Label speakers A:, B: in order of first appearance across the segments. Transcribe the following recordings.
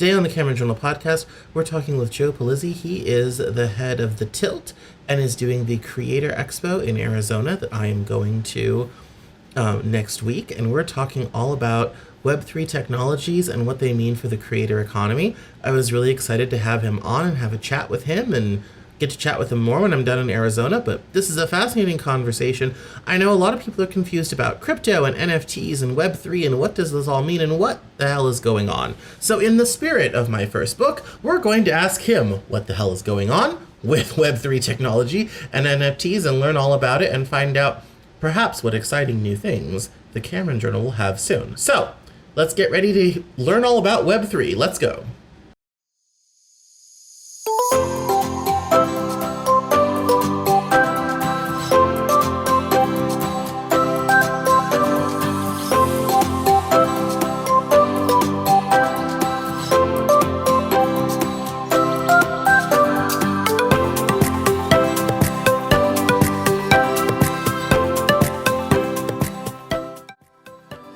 A: Today on the Cameron Journal podcast, we're talking with Joe Pulizzi. He is the head of the Tilt and is doing the Creator Expo in Arizona that I am going to next week. And we're talking all about Web3 technologies and what they mean for the creator economy. I was really excited to have him on and have a chat with him and get to chat with him more when I'm done in Arizona, but this is a fascinating conversation. I know a lot of people are confused about crypto and NFTs and Web3 and what does this all mean and what the hell is going on. So in the spirit of my first book, we're going to ask him what the hell is going on with Web3 technology and NFTs and learn all about it and find out perhaps what exciting new things the Cameron Journal will have soon. So let's get ready to learn all about Web3. Let's go.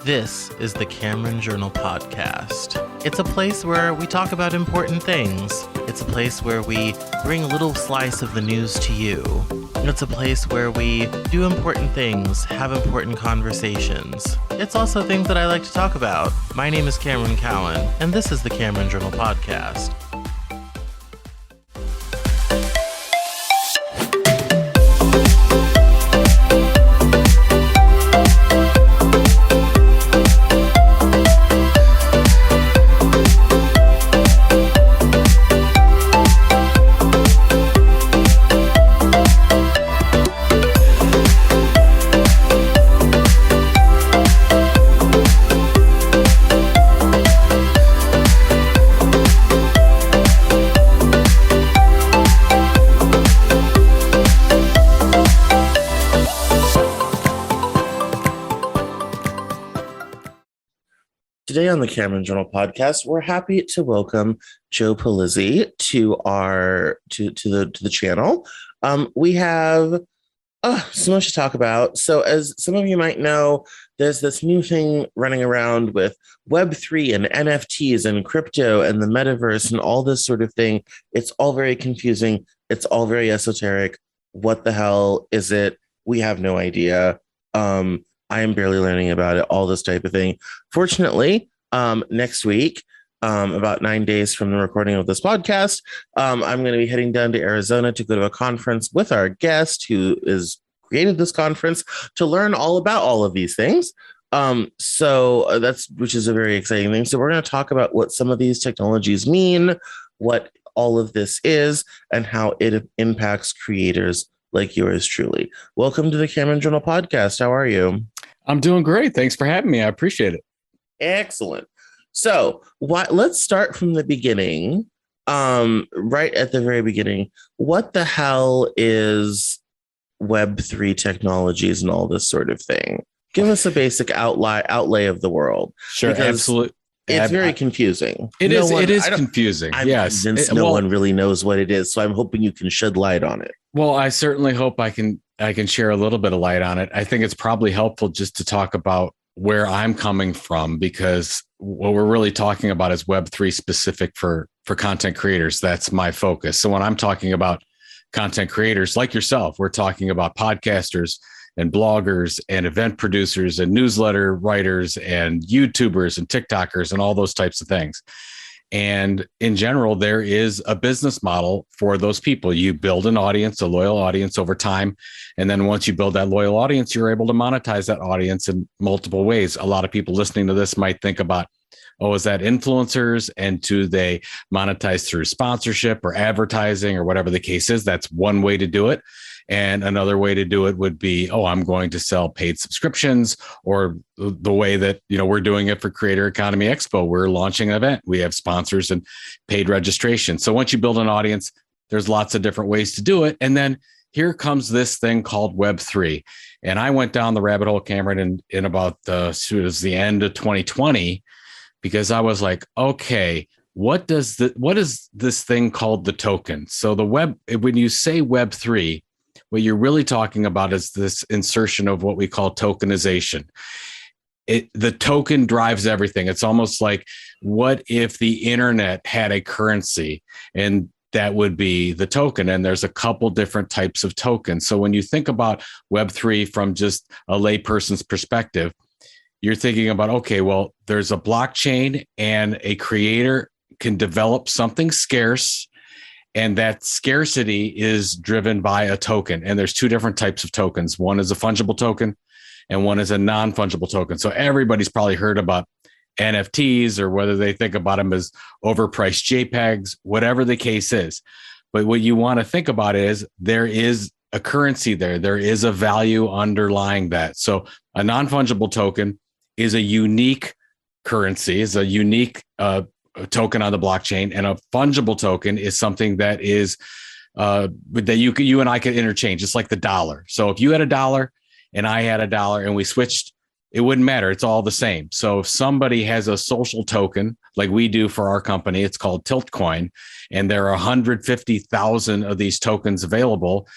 A: This is the Cameron Journal podcast. It's a place where we talk about important things. It's a place where we bring a little slice of the news to you. It's a place where we do important things, have important conversations. It's also things that I like to talk about. My name is Cameron Cowan, and this is the Cameron Journal podcast. Today on the Cameron Journal podcast, we're happy to welcome Joe Pulizzi to our to the channel. We have so much to talk about. So, as some of you might know, there's this new thing running around with Web3 and NFTs and crypto and the metaverse and all this sort of thing. It's all very confusing. It's all very esoteric. What the hell is it? We have no idea. I am barely learning about it, all this type of thing. Fortunately, next week, about 9 days from the recording of this podcast, I'm going to be heading down to Arizona to go to a conference with our guest who is created this conference to learn all about all of these things. Which is a very exciting thing. So we're going to talk about what some of these technologies mean, what all of this is, and how it impacts creators like yours truly. Welcome to the Cameron Journal podcast. How are you?
B: I'm doing great. Thanks for having me. I appreciate it.
A: Excellent. So let's start from the beginning, right at the very beginning. What the hell is Web3 technologies and all this sort of thing? Give us a basic outlay of the world.
B: Sure, absolutely.
A: It's very confusing.
B: It is confusing.
A: I'm convinced no one really knows what it is, so I'm hoping you can shed light on it.
B: Well, I certainly hope I can share a little bit of light on it. I think it's probably helpful just to talk about where I'm coming from, because what we're really talking about is Web3 specific for content creators. That's my focus. So when I'm talking about content creators like yourself, we're talking about podcasters and bloggers and event producers and newsletter writers and YouTubers and TikTokers and all those types of things. And in general, there is a business model for those people. You build an audience, a loyal audience over time. And then once you build that loyal audience, you're able to monetize that audience in multiple ways. A lot of people listening to this might think about, is that influencers? And do they monetize through sponsorship or advertising or whatever the case is? That's one way to do it. And another way to do it would be, I'm going to sell paid subscriptions, or the way that, we're doing it for Creator Economy Expo. We're launching an event. We have sponsors and paid registration. So once you build an audience, there's lots of different ways to do it. And then here comes this thing called Web3. And I went down the rabbit hole, Cameron, in about the end of 2020, because I was like, okay, what is this thing called the token? So when you say Web3, what you're really talking about is this insertion of what we call tokenization. the token drives everything. It's almost like, what if the internet had a currency, and that would be the token? And there's a couple different types of tokens. So when you think about Web3 from just a layperson's perspective, you're thinking about, okay, well, there's a blockchain and a creator can develop something scarce, and that scarcity is driven by a token. And there's two different types of tokens. One is a fungible token and one is a non-fungible token. So everybody's probably heard about NFTs, or whether they think about them as overpriced JPEGs, whatever the case is. But what you want to think about is there is a currency there. There is a value underlying that. So a non-fungible token is a unique currency, is a unique token on the blockchain, and a fungible token is something that is that you and I could interchange, just like the dollar. So if you had a dollar and I had a dollar and we switched, it wouldn't matter. It's all the same. So if somebody has a social token like we do for our company, it's called Tilt Coin, and there are 150,000 of these tokens available.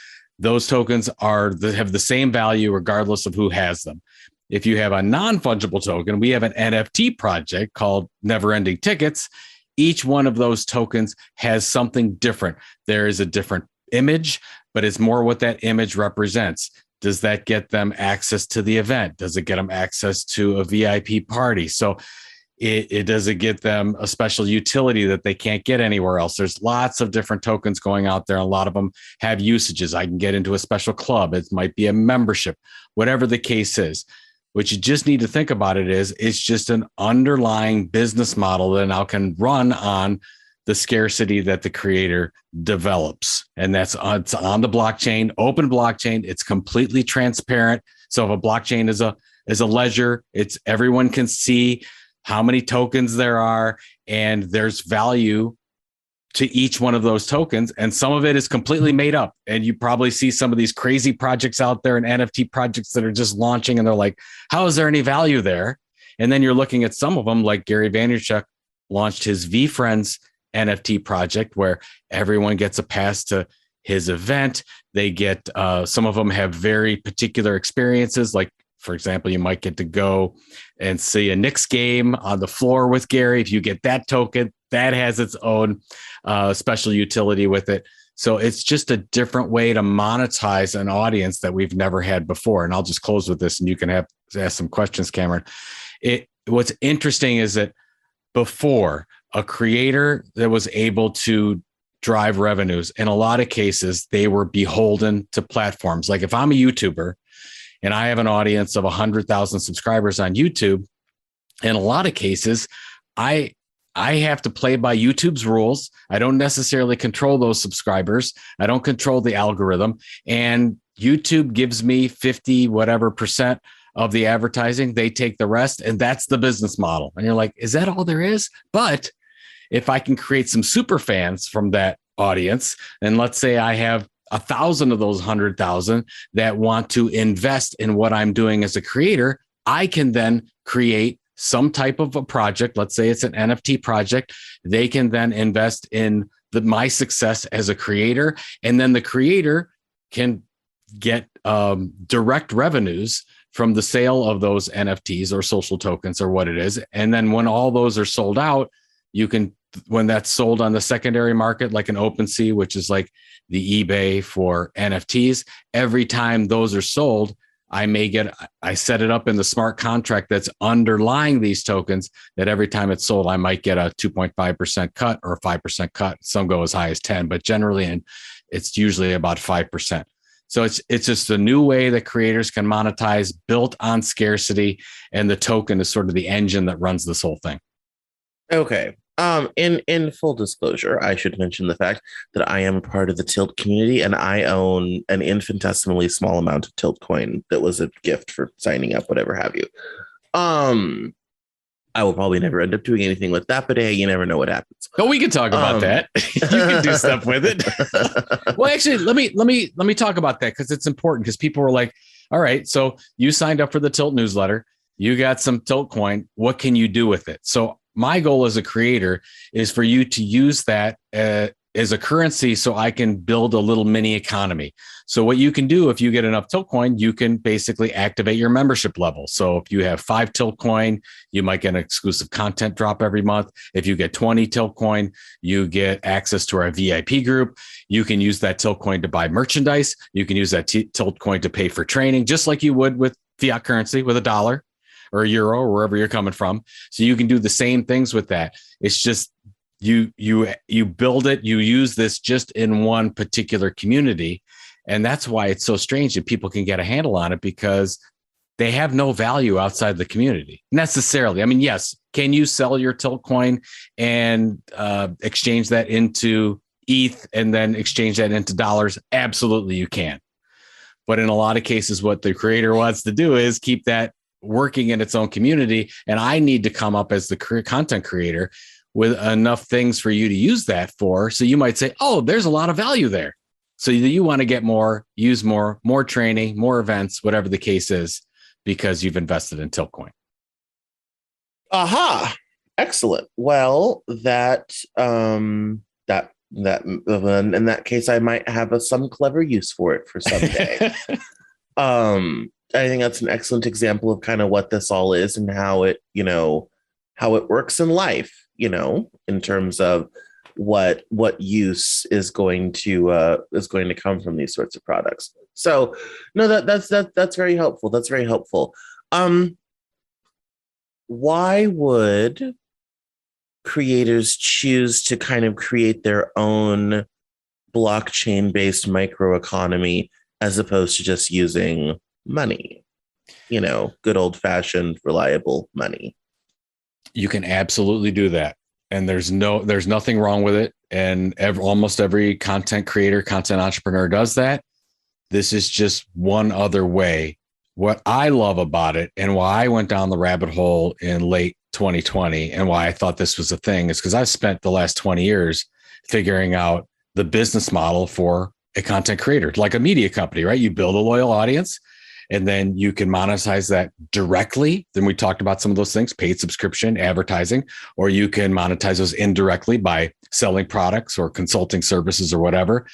B: Those tokens have the same value regardless of who has them. If you have a non-fungible token, we have an NFT project called Never Ending Tickets. Each one of those tokens has something different. There is a different image, but it's more what that image represents. Does that get them access to the event? Does it get them access to a VIP party? So it does it get them a special utility that they can't get anywhere else? There's lots of different tokens going out there. A lot of them have usages. I can get into a special club. It might be a membership, whatever the case is. What you just need to think about it's just an underlying business model that now can run on the scarcity that the creator develops. And it's on the blockchain, open blockchain. It's completely transparent. So if a blockchain is a ledger, it's everyone can see how many tokens there are, and there's value to each one of those tokens. And some of it is completely made up. And you probably see some of these crazy projects out there and NFT projects that are just launching, and they're like, how is there any value there? And then you're looking at some of them, like Gary Vaynerchuk launched his VFriends NFT project, where everyone gets a pass to his event. They get, some of them have very particular experiences. Like, for example, you might get to go and see a Knicks game on the floor with Gary. If you get that token, that has its own special utility with it. So it's just a different way to monetize an audience that we've never had before. And I'll just close with this, and you can ask some questions, Cameron. What's interesting is that before, a creator that was able to drive revenues, in a lot of cases, they were beholden to platforms. Like if I'm a YouTuber and I have an audience of 100,000 subscribers on YouTube, in a lot of cases, I have to play by YouTube's rules. I don't necessarily control those subscribers. I don't control the algorithm. And YouTube gives me 50 whatever percent of the advertising. They take the rest, and that's the business model. And you're like, is that all there is? But if I can create some super fans from that audience, and let's say I have 1,000 of those 100,000 that want to invest in what I'm doing as a creator, I can then create some type of a project. Let's say it's an NFT project. They can then invest in my success as a creator, and then the creator can get direct revenues from the sale of those NFTs or social tokens or what it is. And then when all those are sold out, when that's sold on the secondary market, like an OpenSea, which is like the eBay for NFTs, every time those are sold, I set it up in the smart contract that's underlying these tokens, that every time it's sold, I might get a 2.5% cut or a 5% cut. Some go as high as 10, but generally, it's usually about 5%. So it's just a new way that creators can monetize, built on scarcity, and the token is sort of the engine that runs this whole thing.
A: Okay. In full disclosure, I should mention the fact that I am part of the Tilt community, and I own an infinitesimally small amount of Tilt coin that was a gift for signing up, whatever have you. I will probably never end up doing anything with that, but hey, you never know what happens.
B: Oh, we can talk about that. You can do stuff with it. Well, actually, let me talk about that, because it's important, because people were like, all right, so you signed up for the Tilt newsletter, you got some Tilt coin, what can you do with it? So my goal as a creator is for you to use that as a currency so I can build a little mini economy. So what you can do if you get enough tilt coin, you can basically activate your membership level. So if you have 5 tilt coin, you might get an exclusive content drop every month. If you get 20 tilt coin, you get access to our VIP group. You can use that tilt coin to buy merchandise. You can use that tilt coin to pay for training, just like you would with fiat currency, with a dollar or a euro or wherever you're coming from. So you can do the same things with that. It's just you build it, you use this just in one particular community. And that's why it's so strange that people can get a handle on it, because they have no value outside the community necessarily. I mean, yes, can you sell your tilt coin and exchange that into ETH and then exchange that into dollars? Absolutely, you can. But in a lot of cases, what the creator wants to do is keep that working in its own community. And I need to come up as the content creator with enough things for you to use that for. So you might say, oh, there's a lot of value there. So you want to get more, use more training, more events, whatever the case is, because you've invested in Tiltcoin.
A: Aha. Excellent. Well, that in that case, I might have some clever use for it for someday. I think that's an excellent example of kind of what this all is and how it works in life, in terms of what use is going to come from these sorts of products. So no, that's very helpful. That's very helpful. Why would creators choose to kind of create their own blockchain-based microeconomy as opposed to just using money? Good old-fashioned, reliable money.
B: You can absolutely do that. And there's nothing wrong with it. And almost every content creator, content entrepreneur does that. This is just one other way. What I love about it and why I went down the rabbit hole in late 2020 and why I thought this was a thing is because I've spent the last 20 years figuring out the business model for a content creator, like a media company, right? You build a loyal audience, and then you can monetize that directly. Then we talked about some of those things, paid subscription, advertising, or you can monetize those indirectly by selling products or consulting services or whatever.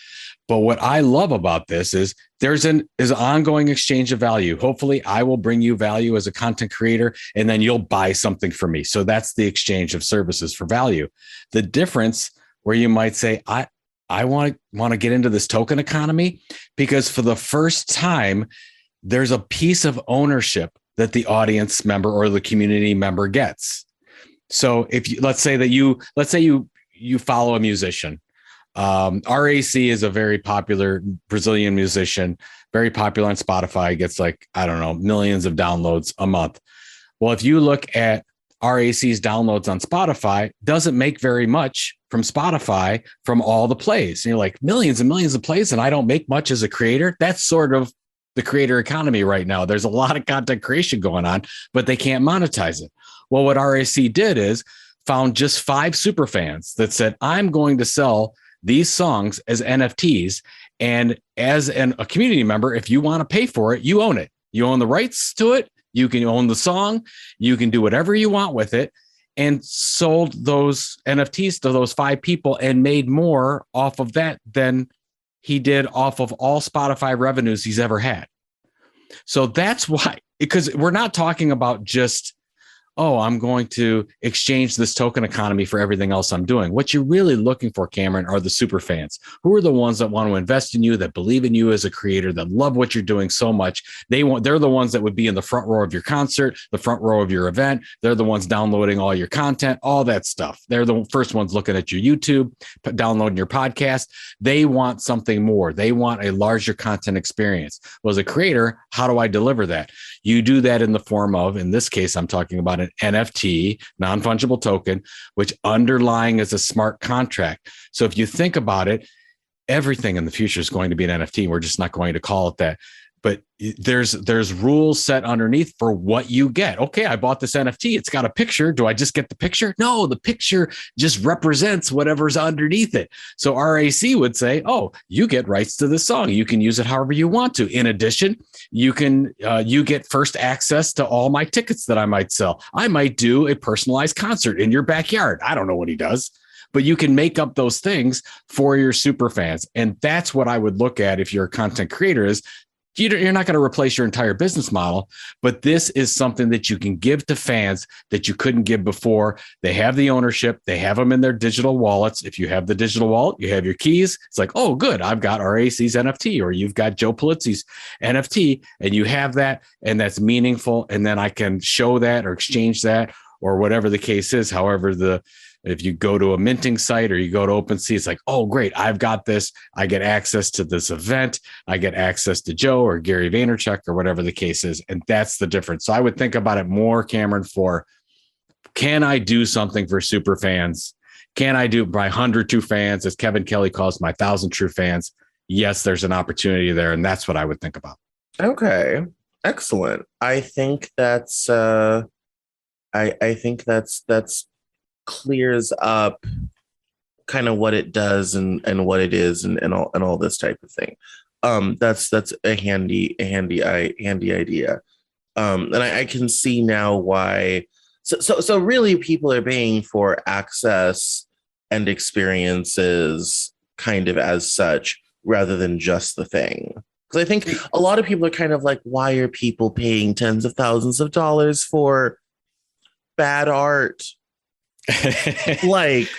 B: But what I love about this is there's an ongoing exchange of value. Hopefully I will bring you value as a content creator, and then you'll buy something from me. So that's the exchange of services for value. The difference where you might say, I want to get into this token economy because for the first time, there's a piece of ownership that the audience member or the community member gets. So let's say you follow a musician. RAC is a very popular Brazilian musician, very popular on Spotify, gets millions of downloads a month. Well, if you look at RAC's downloads on Spotify, doesn't make very much from Spotify from all the plays. And you're like, millions and millions of plays, and I don't make much as a creator. That's sort of the creator economy right now. There's a lot of content creation going on, but they can't monetize it. Well, what RAC did is found just 5 super fans that said, I'm going to sell these songs as NFTs. And as a community member, if you want to pay for it, you own it. You own the rights to it. You can own the song. You can do whatever you want with it, and sold those NFTs to those 5 people and made more off of that than he did off of all Spotify revenues he's ever had. So that's why, because we're not talking about just, oh, I'm going to exchange this token economy for everything else I'm doing. What you're really looking for, Cameron, are the super fans. Who are the ones that want to invest in you, that believe in you as a creator, that love what you're doing so much. They're the ones that would be in the front row of your concert, the front row of your event. They're the ones downloading all your content, all that stuff. They're the first ones looking at your YouTube, downloading your podcast. They want something more. They want a larger content experience. Well, as a creator, how do I deliver that? You do that in the form of, in this case, I'm talking about an NFT, non-fungible token, which underlying is a smart contract. So if you think about it, everything in the future is going to be an NFT. We're just not going to call it that. But there's rules set underneath for what you get. Okay, I bought this NFT. It's got a picture. Do I just get the picture? No, the picture just represents whatever's underneath it. So RAC would say, oh, you get rights to this song. You can use it however you want to. In addition, you get first access to all my tickets that I might sell. I might do a personalized concert in your backyard. I don't know what he does, but you can make up those things for your super fans. And that's what I would look at if you're a content creator is you're not going to replace your entire business model, but this is something that you can give to fans that you couldn't give before. They have the ownership. They have them in their digital wallets. If you have the digital wallet, you have your keys. It's like, oh, good. I've got RAC's NFT, or you've got Joe Pulizzi's NFT, and you have that, and that's meaningful. And then I can show that or exchange that or whatever the case is. However, if you go to a minting site or you go to OpenSea, it's like, oh, great, I've got this. I get access to this event. I get access to Joe or Gary Vaynerchuk or whatever the case is. And that's the difference. So I would think about it more, Cameron, for can I do something for super fans? Can I do my 100 true fans, as Kevin Kelly calls my 1,000 true fans? Yes, there's an opportunity there. And that's what I would think about.
C: Okay, excellent. I think that's that's clears up kind of what it does and what it is and all this type of thing. That's a handy idea. And I can see now why. So really, people are paying for access and experiences kind of as such, rather than just the thing. Because I think a lot of people are kind of like, why are people paying tens of thousands of dollars for bad art? Like,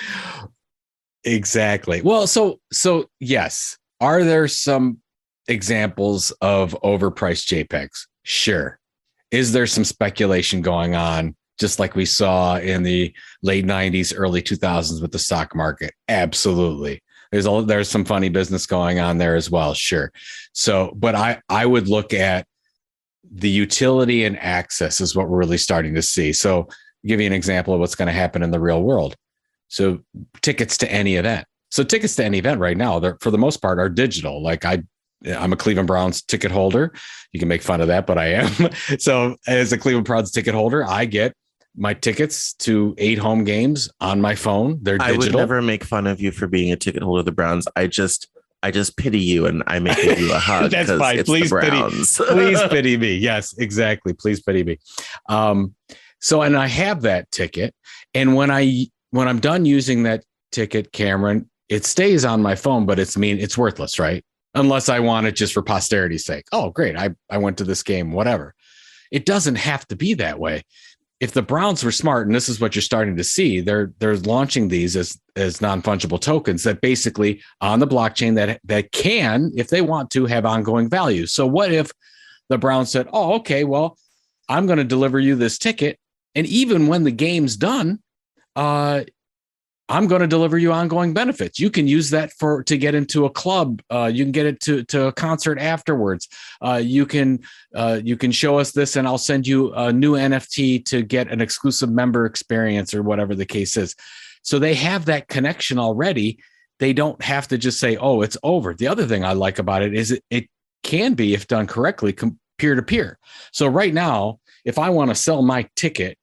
B: exactly. Well, so yes. Are there some examples of overpriced JPEGs? Sure. Is there some speculation going on, just like we saw in the late 90s, early 2000s with the stock market? Absolutely. There's some funny business going on there as well. Sure. So, but I would look at the utility and access is what we're really starting to see. So give you an example of what's going to happen in the real world. So tickets to any event. So tickets to any event right now, they're for the most part are digital. Like I'm a Cleveland Browns ticket holder. You can make fun of that, but I am. So as a Cleveland Browns ticket holder, I get my tickets to 8 home games on my phone. They're digital.
C: I would never make fun of you for being a ticket holder of the Browns. I just pity you, and I may give you a hug.
B: That's fine.
C: It's
B: Please
C: the Browns.
B: please pity me. Yes, exactly. Please pity me. So, and I have that ticket. And when I'm done using that ticket, Cameron, it stays on my phone, but it's worthless, right? Unless I want it just for posterity's sake. Oh, great. I went to this game, whatever. It doesn't have to be that way. If the Browns were smart, and this is what you're starting to see, they're launching these as non-fungible tokens that basically on the blockchain that can, if they want to, have ongoing value. So what if the Browns said, oh, okay, well, I'm going to deliver you this ticket. And even when the game's done, I'm going to deliver you ongoing benefits. You can use that to get into a club. You can get it to a concert afterwards. You can show us this, and I'll send you a new NFT to get an exclusive member experience or whatever the case is. So they have that connection already. They don't have to just say, "Oh, it's over." The other thing I like about it is it can be, if done correctly, peer to peer. So right now, if I want to sell my ticket,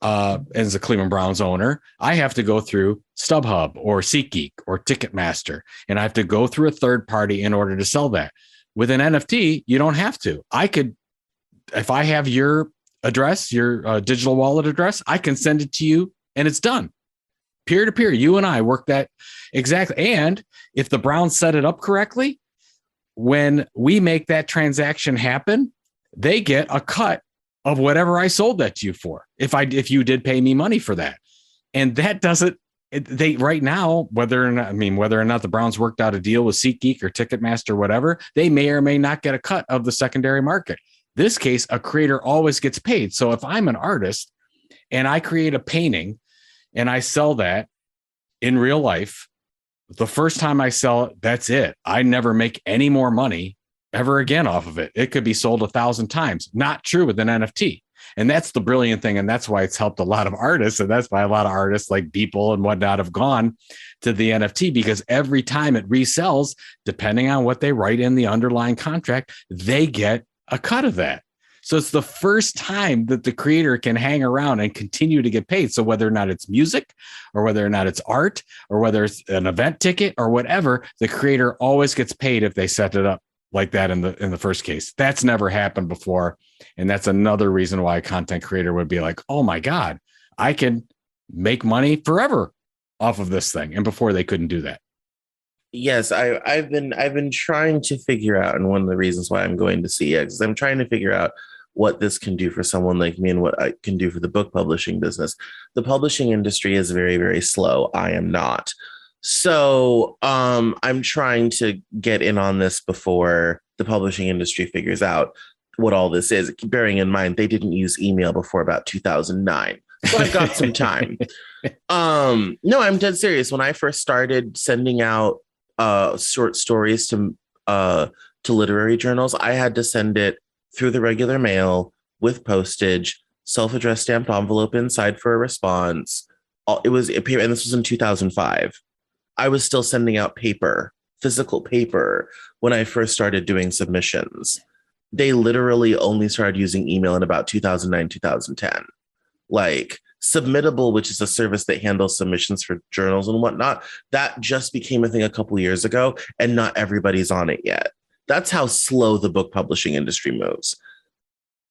B: as a Cleveland Browns owner, I have to go through StubHub or SeatGeek or Ticketmaster, and I have to go through a third party in order to sell that. With an NFT, you don't have to. I could, if I have your address, your digital wallet address, I can send it to you and it's done. Peer to peer, you and I work that exactly. And if the Browns set it up correctly, when we make that transaction happen, they get a cut of whatever I sold that to you for, if you did pay me money for that. And that doesn't, they right now, whether or not the Browns worked out a deal with SeatGeek or Ticketmaster or whatever, they may or may not get a cut of the secondary market. This case, a creator always gets paid. So if I'm an artist and I create a painting and I sell that in real life, the first time I sell it, that's it. I never make any more money ever again off of it. It could be sold 1,000 times. Not true with an NFT. And that's the brilliant thing. And that's why it's helped a lot of artists. And that's why a lot of artists like Beeple and whatnot have gone to the NFT, because every time it resells, depending on what they write in the underlying contract, they get a cut of that. So it's the first time that the creator can hang around and continue to get paid. So whether or not it's music or whether or not it's art or whether it's an event ticket or whatever, the creator always gets paid if they set it up like that in the first case. That's never happened before. And that's another reason why a content creator would be like, oh my God, I can make money forever off of this thing. And before they couldn't do that.
C: Yes, I've been trying to figure out, and one of the reasons why I'm going to CX is I'm trying to figure out what this can do for someone like me and what I can do for the book publishing business. The publishing industry is very, very slow. I am not. So I'm trying to get in on this before the publishing industry figures out what all this is. Bearing in mind they didn't use email before about 2009. So I've got some time. No, I'm dead serious. When I first started sending out short stories to literary journals, I had to send it through the regular mail with postage, self-addressed stamped envelope inside for a response. It was, and this was in 2005. I was still sending out paper, physical paper, when I first started doing submissions. They literally only started using email in about 2009, 2010. Like Submittable, which is a service that handles submissions for journals and whatnot, that just became a thing a couple years ago, and not everybody's on it yet. That's how slow the book publishing industry moves.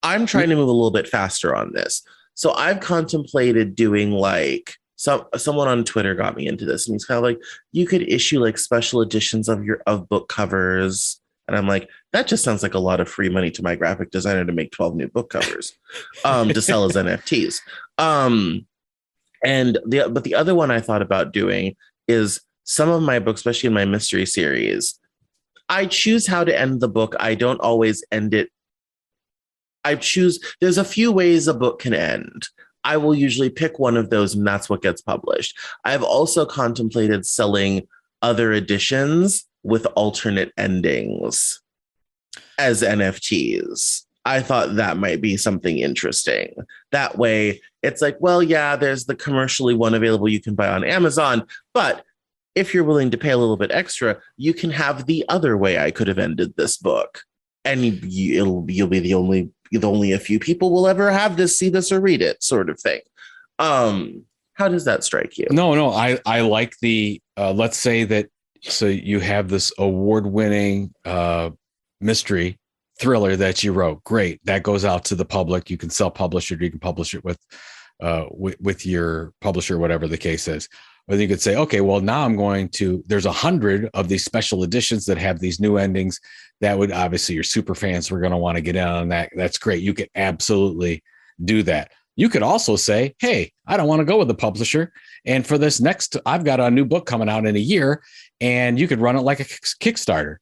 C: I'm trying to move a little bit faster on this. So I've contemplated doing like someone on Twitter got me into this, and he's kind of like, you could issue like special editions of book covers. And I'm like, that just sounds like a lot of free money to my graphic designer to make 12 new book covers to sell as NFTs. But the other one I thought about doing is some of my books, especially in my mystery series, I choose how to end the book. I don't always end it. There's a few ways a book can end. I will usually pick one of those, and that's what gets published. I've also contemplated selling other editions with alternate endings as NFTs. I thought that might be something interesting. That way, it's like, well, yeah, there's the commercially one available you can buy on Amazon, but if you're willing to pay a little bit extra, you can have the other way I could have ended this book, and you'll be the only a few people will ever have this, see this, or read it, sort of thing. How does that strike you?
B: No, I like the let's say that. So you have this award-winning mystery thriller that you wrote. Great. That goes out to the public. You can self-publish it, or you can publish it with your publisher, whatever the case is. Or you could say, okay, well, now there's 100 of these special editions that have these new endings. That would, obviously, your super fans were going to want to get in on that. That's great. You could absolutely do that. You could also say, hey, I don't want to go with the publisher. And for this next, I've got a new book coming out in a year, and you could run it like a Kickstarter.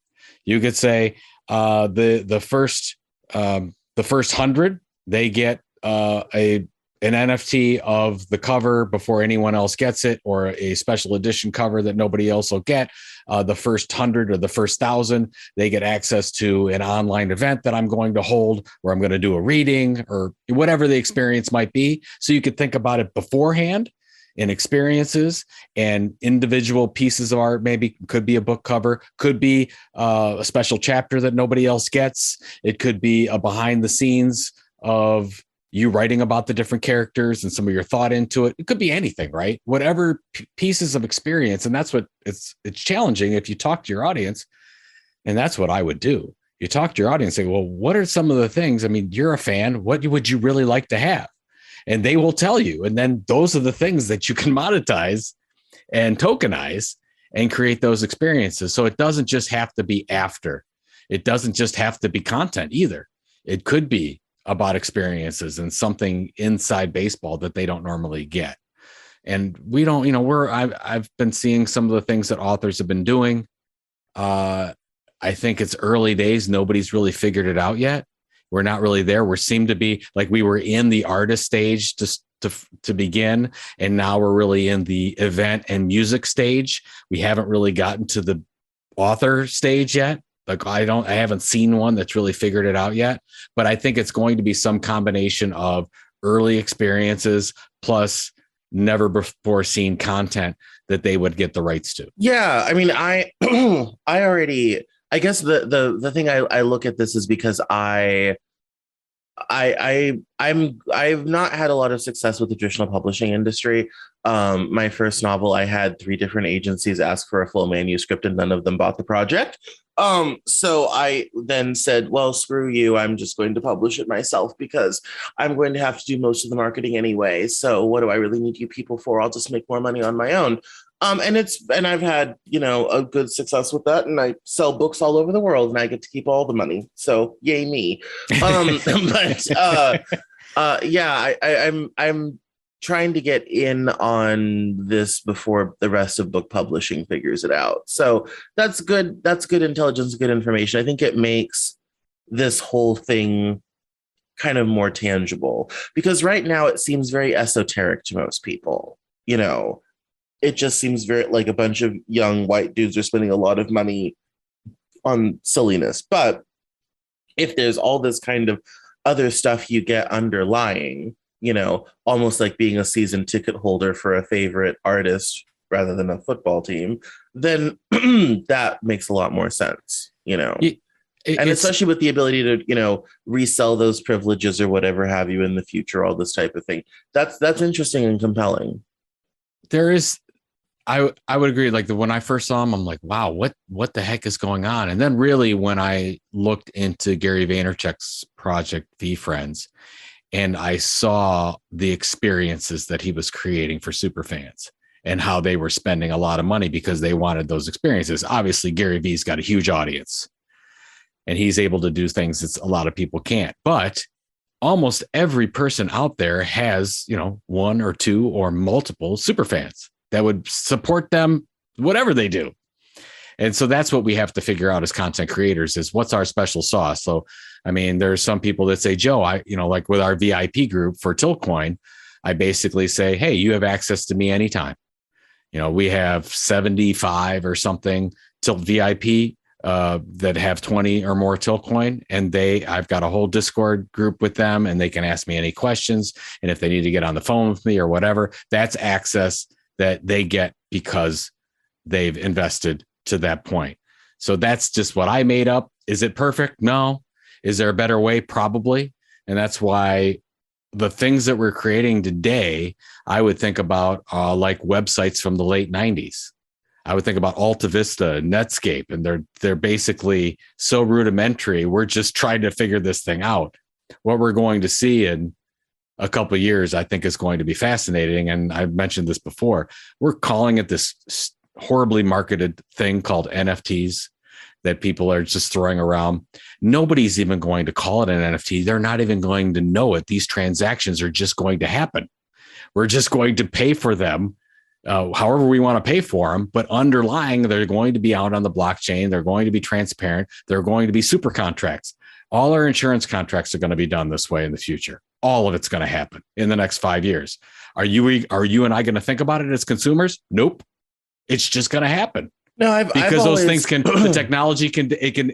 B: You could say the first 100, they get an NFT of the cover before anyone else gets it, or a special edition cover that nobody else will get. The first 100 or the first 1,000, they get access to an online event that I'm going to hold, where I'm going to do a reading, or whatever the experience might be. So you could think about it beforehand in experiences and individual pieces of art. Maybe could be a book cover, could be a special chapter that nobody else gets. It could be a behind the scenes of you writing about the different characters and some of your thought into it. It could be anything, right? Whatever pieces of experience. And that's what it's challenging if you talk to your audience. And that's what I would do. You talk to your audience, say, well, what are some of the things? I mean, you're a fan. What would you really like to have? And they will tell you. And then those are the things that you can monetize and tokenize and create those experiences. So it doesn't just have to be after. It doesn't just have to be content either. It could be about experiences and something inside baseball that they don't normally get. And we don't, I've been seeing some of the things that authors have been doing. I think it's early days. Nobody's really figured it out yet. We're not really there. We seem to be like we were in the artist stage to begin, and now we're really in the event and music stage. We haven't really gotten to the author stage yet. Like I haven't seen one that's really figured it out yet, but I think it's going to be some combination of early experiences plus never before seen content that they would get the rights to.
C: Yeah. I mean, I guess the thing I look at this is because I I've not had a lot of success with the traditional publishing industry. My first novel, I had 3 different agencies ask for a full manuscript, and none of them bought the project. So I then said, well, screw you. I'm just going to publish it myself because I'm going to have to do most of the marketing anyway. So what do I really need you people for? I'll just make more money on my own. And I've had, a good success with that. And I sell books all over the world and I get to keep all the money. So yay me. I'm trying to get in on this before the rest of book publishing figures it out. So that's good. That's good intelligence, good information. I think it makes this whole thing kind of more tangible, because right now it seems very esoteric to most people. It just seems very like a bunch of young white dudes are spending a lot of money on silliness. But if there's all this kind of other stuff you get underlying, almost like being a season ticket holder for a favorite artist rather than a football team, then that makes a lot more sense, and especially with the ability to, resell those privileges or whatever have you in the future, all this type of thing. That's interesting and compelling.
B: There is, I would agree. Like when I first saw him, I'm like, wow, what the heck is going on? And then really when I looked into Gary Vaynerchuk's project VeeFriends, and I saw the experiences that he was creating for superfans and how they were spending a lot of money because they wanted those experiences. Obviously, Gary Vee's got a huge audience and he's able to do things that a lot of people can't. But almost every person out there has, 1 or 2 or multiple superfans that would support them, whatever they do. And so that's what we have to figure out as content creators is what's our special sauce. So, I mean, there's some people that say, Joe, like with our VIP group for Tiltcoin, I basically say, hey, you have access to me anytime. We have 75 or something Tilt VIP that have 20 or more Tiltcoin, and I've got a whole Discord group with them, and they can ask me any questions. And if they need to get on the phone with me or whatever, that's access that they get because they've invested to that point. So that's just what I made up. Is it perfect? No. Is there a better way? Probably. And that's why the things that we're creating today, I would think about like websites from the late 90s. I would think about Alta Vista, Netscape, and they're basically so rudimentary. We're just trying to figure this thing out. What we're going to see in a couple of years, I think, is going to be fascinating. And I've mentioned this before. We're calling it this horribly marketed thing called NFTs that people are just throwing around. Nobody's even going to call it an NFT. They're not even going to know it. These transactions are just going to happen. We're just going to pay for them however we want to pay for them, but underlying, they're going to be out on the blockchain. They're going to be transparent. They're going to be super contracts. All our insurance contracts are going to be done this way in the future. All of it's going to happen in the next 5 years. Are you and I going to think about it as consumers? Nope. It's just going to happen.
C: No,
B: because those things the technology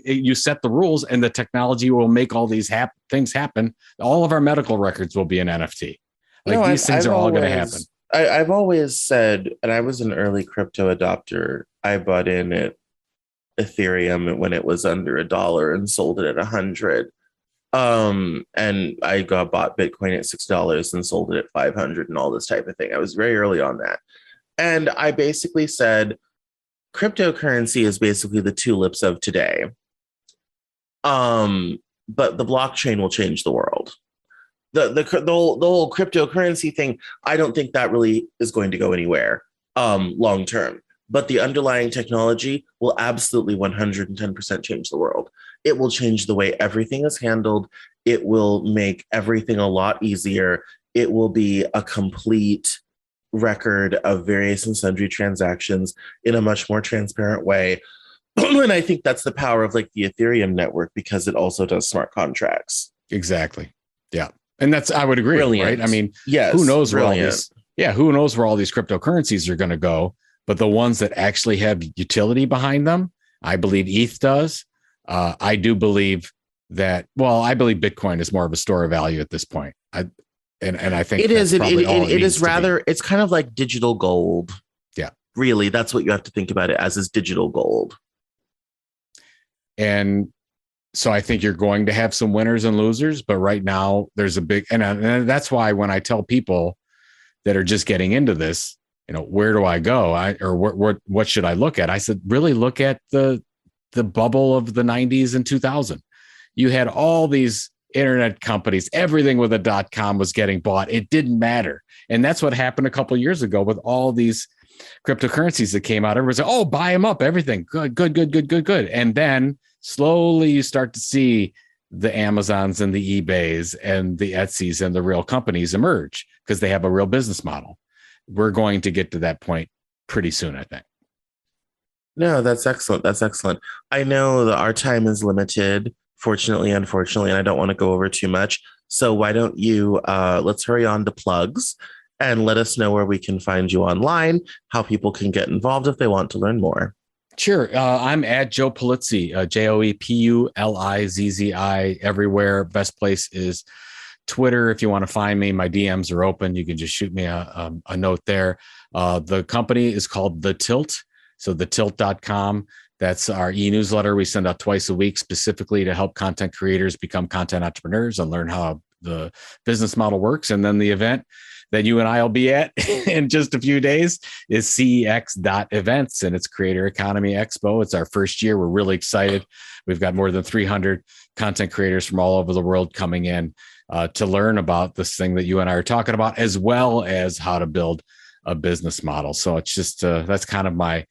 B: you set the rules and the technology will make all these things happen. All of our medical records will be an NFT. These things are all going to happen.
C: I've always said, and I was an early crypto adopter. I bought in at Ethereum when it was under $1 and sold it at 100. And I bought Bitcoin at $6 and sold it at 500 and all this type of thing. I was very early on that. And I basically said, cryptocurrency is basically the tulips of today. But the blockchain will change the world. The whole cryptocurrency thing, I don't think that really is going to go anywhere long term. But the underlying technology will absolutely 110% change the world. It will change the way everything is handled. It will make everything a lot easier. It will be a complete record of various and sundry transactions in a much more transparent way. And I think that's the power of like the Ethereum network, because it also does smart contracts.
B: Exactly. Yeah. And I would agree. Brilliant. Right. I mean,
C: yes,
B: who knows who knows where all these cryptocurrencies are going to go, but the ones that actually have utility behind them, I believe ETH does. I do believe that, I believe Bitcoin is more of a store of value at this point. And I think
C: it is. It is rather, it's kind of like digital gold.
B: Yeah.
C: Really, that's what you have to think about it as, is digital gold.
B: And So I think you're going to have some winners and losers, but right now there's a big, and that's why when I tell people that are just getting into this, where do I go? What should I look at? I said, really look at the bubble of the 90s and 2000. You had all these internet companies, everything with a .com was getting bought. It didn't matter. And that's what happened a couple of years ago with all these cryptocurrencies that came out. Everyone's like, oh, buy them up, everything. Good. And then slowly you start to see the Amazons and the eBays and the Etsy's and the real companies emerge because they have a real business model. We're going to get to that point pretty soon, I think.
C: No, that's excellent. That's excellent. I know that our time is limited, fortunately, unfortunately, and I don't want to go over too much. So why don't you, let's hurry on to plugs and let us know where we can find you online, how people can get involved if they want to learn more.
B: Sure. I'm at Joe Pulizzi, JoePulizzi everywhere. Best place is Twitter. If you want to find me, my DMs are open. You can just shoot me a note there. The company is called The Tilt. So thetilt.com. That's our e-newsletter we send out twice a week specifically to help content creators become content entrepreneurs and learn how the business model works. And then the event that you and I will be at in just a few days is CEX.events, and it's Creator Economy Expo. It's our first year. We're really excited. We've got more than 300 content creators from all over the world coming in to learn about this thing that you and I are talking about, as well as how to build a business model. So it's just, that's kind of my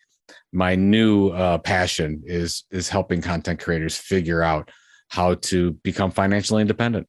B: new passion is helping content creators figure out how to become financially independent.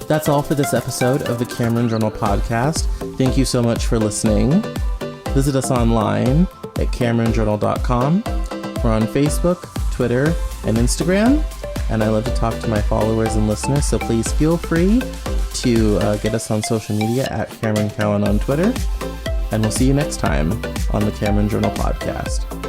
A: That's all for this episode of the Cameron Journal podcast. Thank you so much for listening. Visit us online at CameronJournal.com. We're on Facebook, Twitter, and Instagram. And I love to talk to my followers and listeners, so please feel free to get us on social media at Cameron Cowan on Twitter. And we'll see you next time on the Cameron Journal podcast.